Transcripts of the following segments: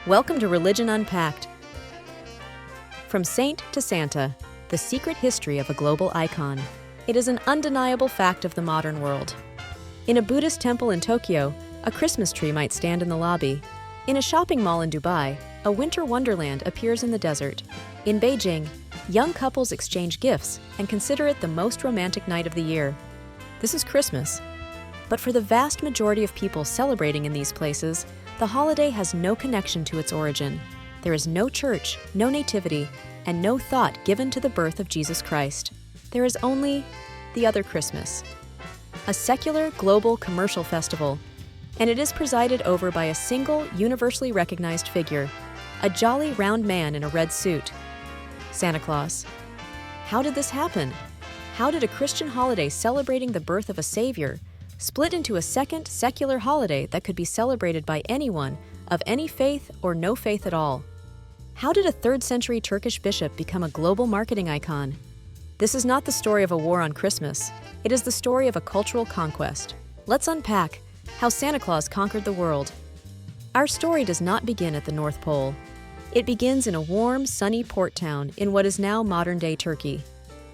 Welcome to Religion Unpacked. From Saint to Santa, the secret history of a global icon. It is an undeniable fact of the modern world. In a Buddhist temple in Tokyo, a Christmas tree might stand in the lobby. In a shopping mall in Dubai, a winter wonderland appears in the desert. In Beijing, young couples exchange gifts and consider it the most romantic night of the year. This is Christmas. But for the vast majority of people celebrating in these places, the holiday has no connection to its origin. There is no church, no nativity, and no thought given to the birth of Jesus Christ. There is only the other Christmas, a secular, global, commercial festival, and it is presided over by a single, universally recognized figure, a jolly, round man in a red suit, Santa Claus. How did this happen? How did a Christian holiday celebrating the birth of a savior split into a second, secular holiday that could be celebrated by anyone of any faith or no faith at all? How did a 3rd century Turkish bishop become a global marketing icon? This is not the story of a war on Christmas. It is the story of a cultural conquest. Let's unpack how Santa Claus conquered the world. Our story does not begin at the North Pole. It begins in a warm, sunny port town in what is now modern-day Turkey.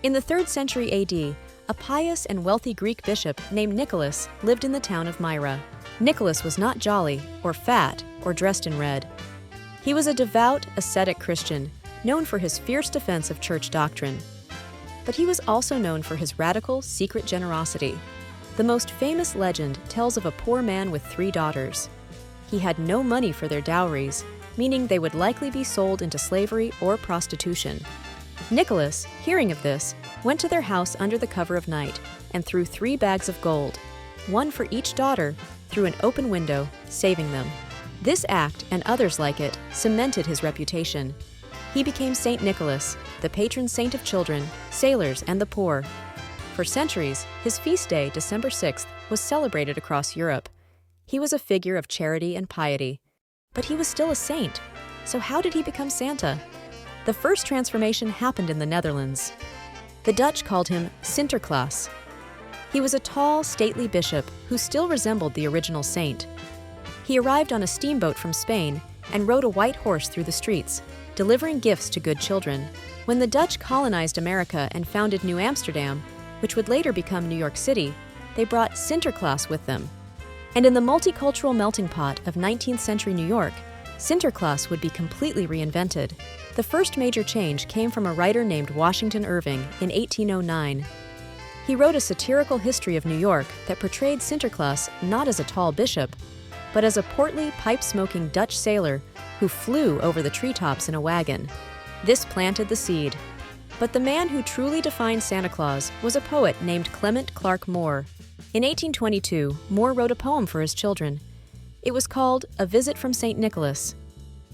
In the 3rd century AD, a pious and wealthy Greek bishop named Nicholas lived in the town of Myra. Nicholas was not jolly, or fat, or dressed in red. He was a devout, ascetic Christian, known for his fierce defense of church doctrine. But he was also known for his radical, secret generosity. The most famous legend tells of a poor man with 3 daughters. He had no money for their dowries, meaning they would likely be sold into slavery or prostitution. Nicholas, hearing of this, went to their house under the cover of night and threw 3 bags of gold, one for each daughter, through an open window, saving them. This act, and others like it, cemented his reputation. He became Saint Nicholas, the patron saint of children, sailors, and the poor. For centuries, his feast day, December 6th, was celebrated across Europe. He was a figure of charity and piety. But he was still a saint. So how did he become Santa? The first transformation happened in the Netherlands. The Dutch called him Sinterklaas. He was a tall, stately bishop who still resembled the original saint. He arrived on a steamboat from Spain and rode a white horse through the streets, delivering gifts to good children. When the Dutch colonized America and founded New Amsterdam, which would later become New York City, they brought Sinterklaas with them. And in the multicultural melting pot of 19th century New York, Sinterklaas would be completely reinvented. The first major change came from a writer named Washington Irving in 1809. He wrote a satirical history of New York that portrayed Sinterklaas not as a tall bishop, but as a portly, pipe-smoking Dutch sailor who flew over the treetops in a wagon. This planted the seed. But the man who truly defined Santa Claus was a poet named Clement Clarke Moore. In 1822, Moore wrote a poem for his children. It was called A Visit from Saint Nicholas.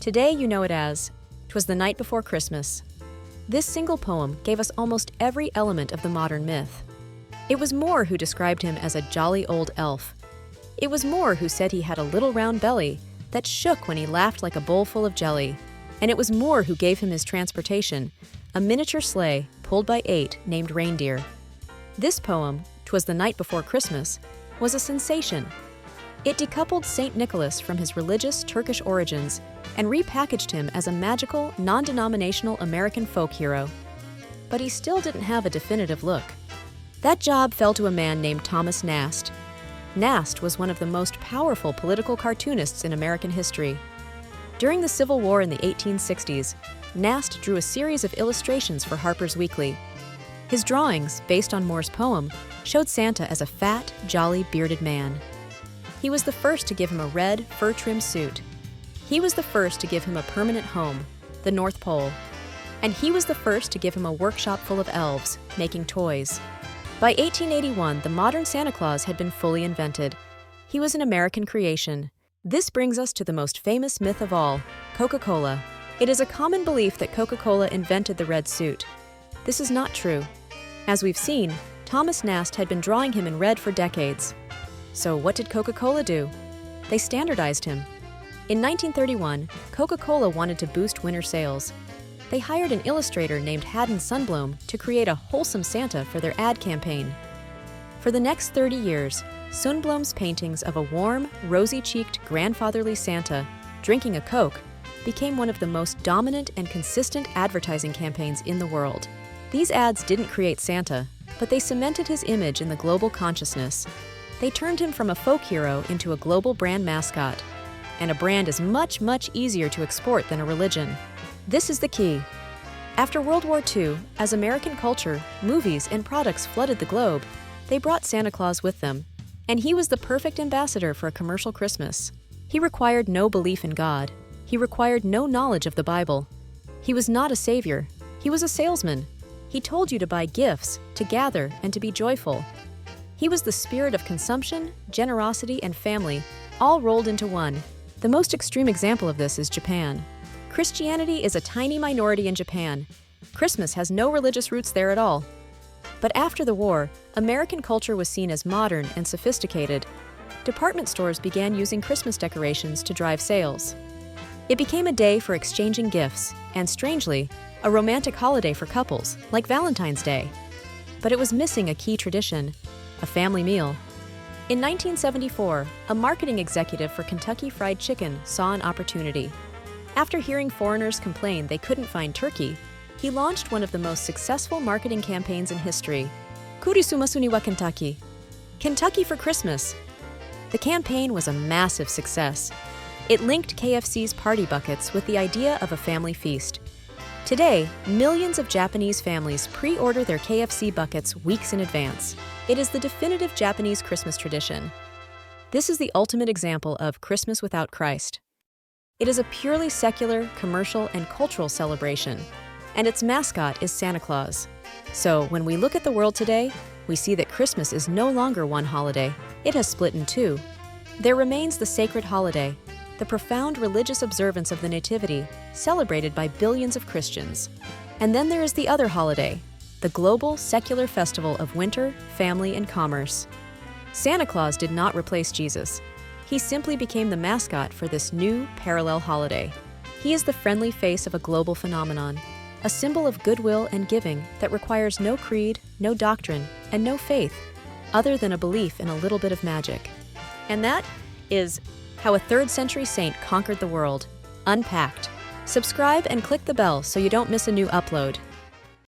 Today you know it as "'Twas the Night Before Christmas." This single poem gave us almost every element of the modern myth. It was Moore who described him as a jolly old elf. It was Moore who said he had a little round belly that shook when he laughed like a bowl full of jelly. And it was Moore who gave him his transportation, a miniature sleigh pulled by 8 named Reindeer. This poem, "'Twas the Night Before Christmas," was a sensation. It decoupled Saint Nicholas from his religious Turkish origins and repackaged him as a magical, non-denominational American folk hero. But he still didn't have a definitive look. That job fell to a man named Thomas Nast. Nast was one of the most powerful political cartoonists in American history. During the Civil War in the 1860s, Nast drew a series of illustrations for Harper's Weekly. His drawings, based on Moore's poem, showed Santa as a fat, jolly, bearded man. He was the first to give him a red, fur-trimmed suit. He was the first to give him a permanent home, the North Pole. And he was the first to give him a workshop full of elves, making toys. By 1881, the modern Santa Claus had been fully invented. He was an American creation. This brings us to the most famous myth of all, Coca-Cola. It is a common belief that Coca-Cola invented the red suit. This is not true. As we've seen, Thomas Nast had been drawing him in red for decades. So what did Coca-Cola do? They standardized him. In 1931, Coca-Cola wanted to boost winter sales. They hired an illustrator named Haddon Sundblom to create a wholesome Santa for their ad campaign. For the next 30 years, Sundblom's paintings of a warm, rosy-cheeked grandfatherly Santa drinking a Coke became one of the most dominant and consistent advertising campaigns in the world. These ads didn't create Santa, but they cemented his image in the global consciousness. They turned him from a folk hero into a global brand mascot. And a brand is much, much easier to export than a religion. This is the key. After World War II, as American culture, movies, and products flooded the globe, they brought Santa Claus with them. And he was the perfect ambassador for a commercial Christmas. He required no belief in God. He required no knowledge of the Bible. He was not a savior. He was a salesman. He told you to buy gifts, to gather, and to be joyful. He was the spirit of consumption, generosity, and family, all rolled into one. The most extreme example of this is Japan. Christianity is a tiny minority in Japan. Christmas has no religious roots there at all. But after the war, American culture was seen as modern and sophisticated. Department stores began using Christmas decorations to drive sales. It became a day for exchanging gifts, and strangely, a romantic holiday for couples, like Valentine's Day. But it was missing a key tradition, a family meal. In 1974, a marketing executive for Kentucky Fried Chicken saw an opportunity. After hearing foreigners complain they couldn't find turkey, he launched one of the most successful marketing campaigns in history. Kurisumasuni wa Kentucky. Kentucky for Christmas. The campaign was a massive success. It linked KFC's party buckets with the idea of a family feast. Today, millions of Japanese families pre-order their KFC buckets weeks in advance. It is the definitive Japanese Christmas tradition. This is the ultimate example of Christmas without Christ. It is a purely secular, commercial, and cultural celebration, and its mascot is Santa Claus. So when we look at the world today, we see that Christmas is no longer one holiday. It has split in two. There remains the sacred holiday, the profound religious observance of the Nativity, celebrated by billions of Christians. And then there is the other holiday, the global secular festival of winter, family, and commerce. Santa Claus did not replace Jesus. He simply became the mascot for this new, parallel holiday. He is the friendly face of a global phenomenon, a symbol of goodwill and giving that requires no creed, no doctrine, and no faith, other than a belief in a little bit of magic. And that is how a 3rd century saint conquered the world. Unpacked. Subscribe and click the bell so you don't miss a new upload.